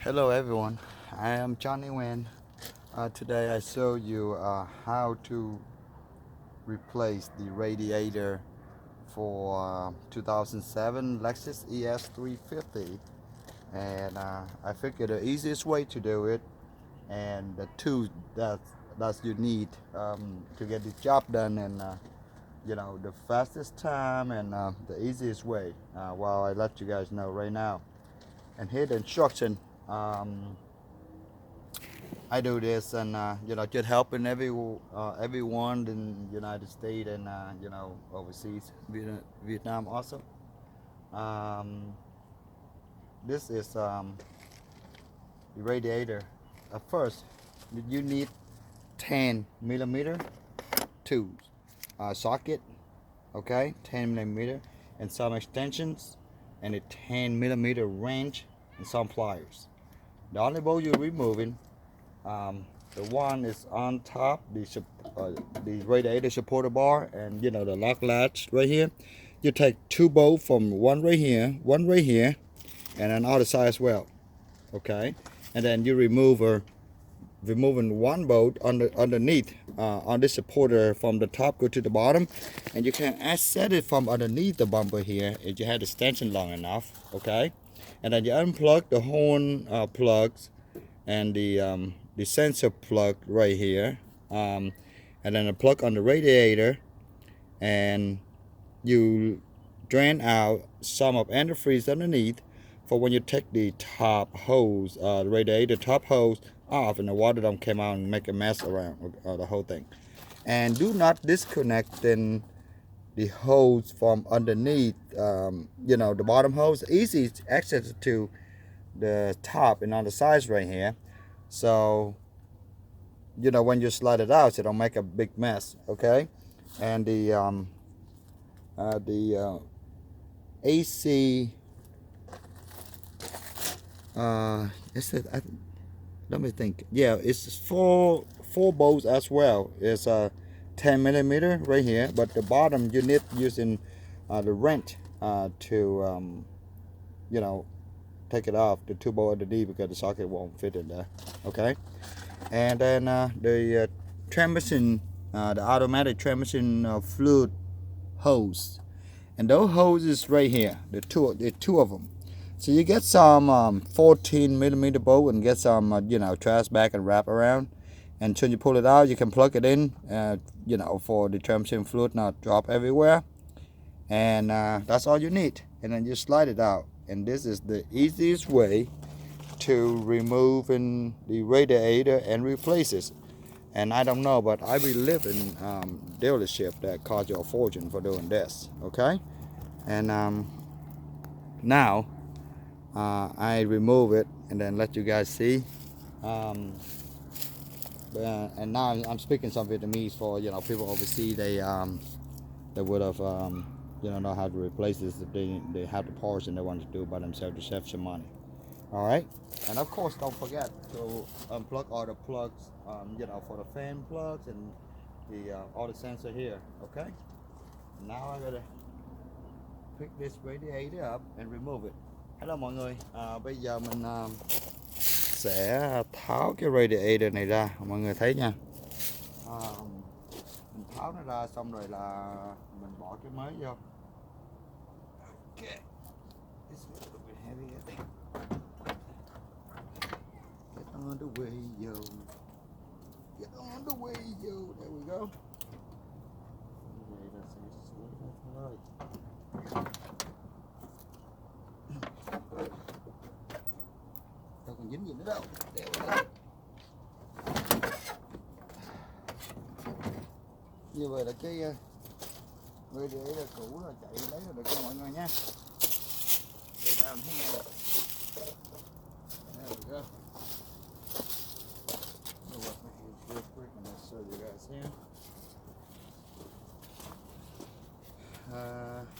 Hello everyone, I am Johnny Nguyen. Today I show you how to replace the radiator for 2007 Lexus ES 350, and I figured the easiest way to do it and the tools that you need to get the job done and the fastest time and the easiest way. Well, I let you guys know right now, and here the instruction. I do this, and just helping everyone in United States and overseas, Vietnam also. Um, this is the radiator. First, you need 10 millimeter tubes, socket, okay, 10 millimeter, and some extensions, and a 10 millimeter wrench and some pliers. The only bolt you're removing. The one is on top, the radiator supporter bar, and the lock latch right here. You take two bolts from one right here, and on the other side as well. Okay, and then you removing one bolt underneath on the supporter from the top go to the bottom, and you can set it from underneath the bumper here if you had the extension long enough. Okay, and then you unplug the horn plugs and the sensor plug right here, and then a plug on the radiator, and you drain out some of antifreeze underneath for when you take the top hose, the radiator top hose off, and the water don't come out and make a mess around the whole thing. And do not disconnect then the hose from underneath, the bottom hose. Easy access to the top and on the sides right here. So when you slide it out, so don't make a big mess. Okay, and the AC. Let me think. Yeah, it's four bolts as well. It's a 10 millimeter right here, but the bottom you need using the wrench to take it off the two bolt underneath because the socket won't fit in there. Okay, and then the transmission, the automatic transmission fluid hose, and those hoses right here, the two of them. So you get some 14 millimeter bolt and get some trash back and wrap around, and when you pull it out, you can plug it in, for the transmission fluid not drop everywhere, and that's all you need. And then you slide it out, and this is the easiest way to remove the radiator and replace it. And I don't know, but I will live in dealership that cost you a fortune for doing this. Okay, and now I remove it and then let you guys see. And now I'm speaking some Vietnamese for people overseas. They would have know how to replace this if they have the parts and they want to do it by themselves to save some money. All right, and of course don't forget to unplug all the plugs, for the fan plugs and the all the sensor here. Okay, now I gotta pick this radiator up and remove it. Hello mọi người, bây giờ mình sẽ tháo cái radiator này ra, mọi người thấy nha. Mình tháo nó ra xong rồi là mình bỏ cái mới vô. Okay. This is a little bit heavy, I think. Get on the way, yo. Get on the way, yo. There we go. Đâu còn dính gì nữa đâu. Đeo vào đây. Như vậy là cái radiator cũ là chạy lấy được cho mọi người nha. Để làm thế này. There we go. Real quick, and I'll show you guys here.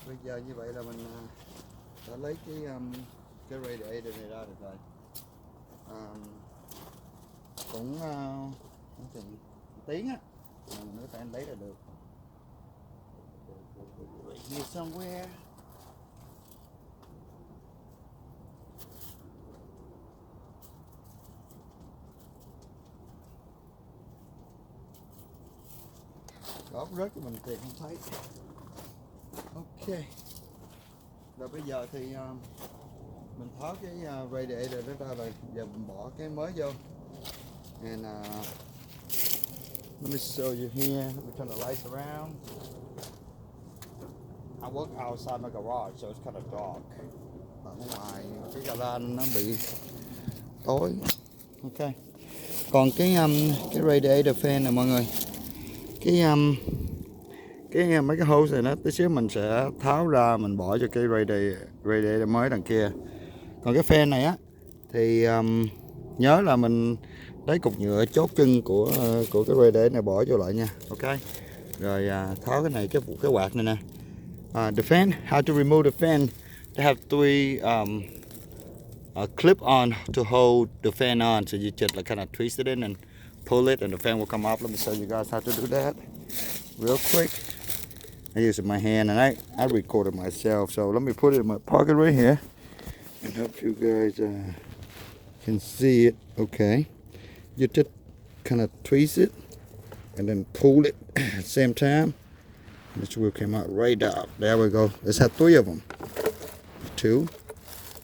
Bây giờ như vậy là mình đã lấy cái radiator này ra được rồi. Cũng tiếng á, nữa phải anh lấy là được. Here somewhere. có rớt cho mình tiền không thấy. Ok, rồi bây giờ thì mình tháo cái radiator đó ra rồi, giờ mình bỏ cái mới vô. And let me show you here. Let me turn the lights around. I work outside my garage, so it's kind of dark. Ở ngoài cái gara nó bị tối. Ok. Còn cái radiator fan này mọi người, cái mấy cái hose này nó tí xíu mình sẽ tháo ra, mình bỏ cho cái radiator mới đằng kia. Còn cái fan này á thì nhớ là mình lấy cục nhựa chốt chân của cái radiator này bỏ vô lại nha. Ok. Rồi tháo cái này, cái quạt này nè. The fan, how to remove the fan? They have three clip on to hold the fan on, so you just like kind of twist it in and pull it and the fan will come off. Let me show you guys how to do that real quick. I use my hand and I recorded myself, so let me put it in my pocket right here and hope you guys can see it. Okay, you just kind of twist it and then pull it at the same time. This will come out right out. There we go. Let's have three of them. Two.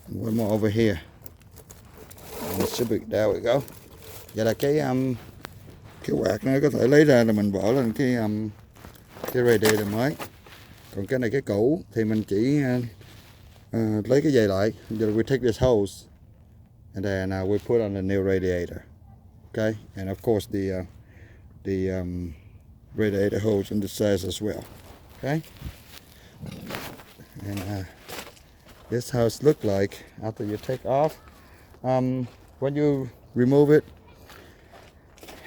One more over here. And it should be, there we go. Vậy là cái quạt nó có thể lấy ra là mình bỏ lên cái radiator mới. Còn cái này cái cũ thì mình chỉ lấy cái dây lại. We take this hose and then we put on the new radiator. Okay, and of course the radiator hose on the sides as well. Okay, and this how it looks like after you take off. When you remove it,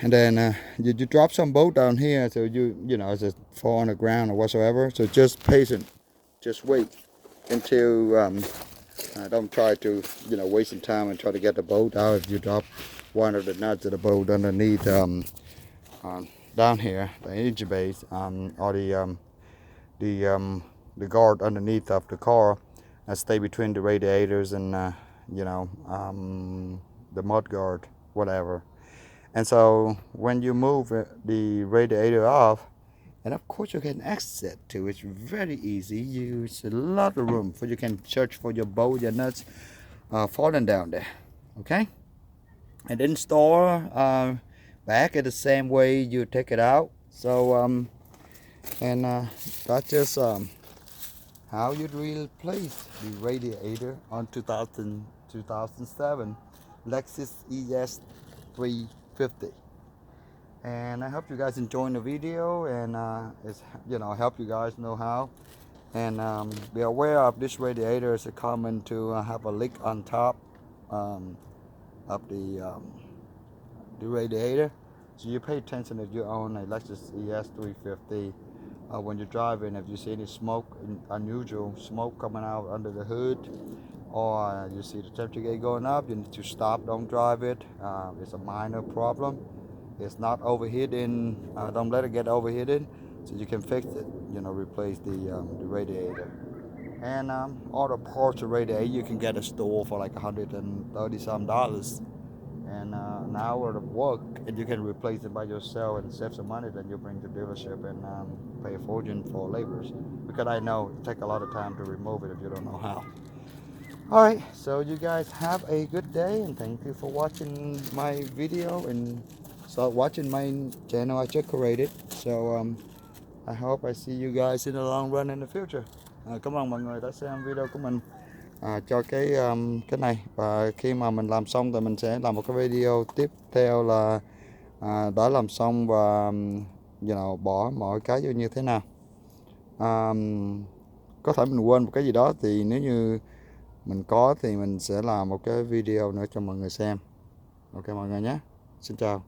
and then you drop some bolt down here, so you know, it fall on the ground or whatsoever. So just patient, just wait until don't try to waste some time and try to get the bolt out. If you drop one of the nuts of the bolt underneath down here, the engine base, or the guard underneath of the car, stay between the radiators and the mud guard, whatever. And so when you move the radiator off, and of course you can access to it, it's very easy. Use a lot of room, for you can search for your bolt, your nuts falling down there. Okay, and then store back in the same way you take it out. So that's just how you replace the radiator on 2007 Lexus ES 350. And I hope you guys enjoying the video, and it's help you guys know how. And be aware of this radiator is common to have a leak on top of the radiator. So you pay attention if you own a Lexus ES 350. When you're driving, if you see any smoke, unusual smoke coming out under the hood, or you see the temperature gauge going up, you need to stop, don't drive it. It's a minor problem. It's not overheating. Don't let it get overheated, so you can fix it, replace the radiator. And all the parts of radiator you can get a store for like $130 some, and an hour of work, and you can replace it by yourself and save some money. Then you bring to dealership and pay a fortune for laborers, because I know it takes a lot of time to remove it if you don't know how. Alright, so you guys have a good day, and thank you for watching my video and start watching my channel I just created. So I hope I see you guys in the long run in the future. Cảm ơn mọi người đã xem video của mình cho cái này, và khi mà mình làm xong thì mình sẽ làm một cái video tiếp theo là đã làm xong và bỏ mọi cái vô như thế nào. Có thể mình quên một cái gì đó, thì nếu như mình có thì mình sẽ làm một cái video nữa cho mọi người xem. Ok mọi người nhé, xin chào.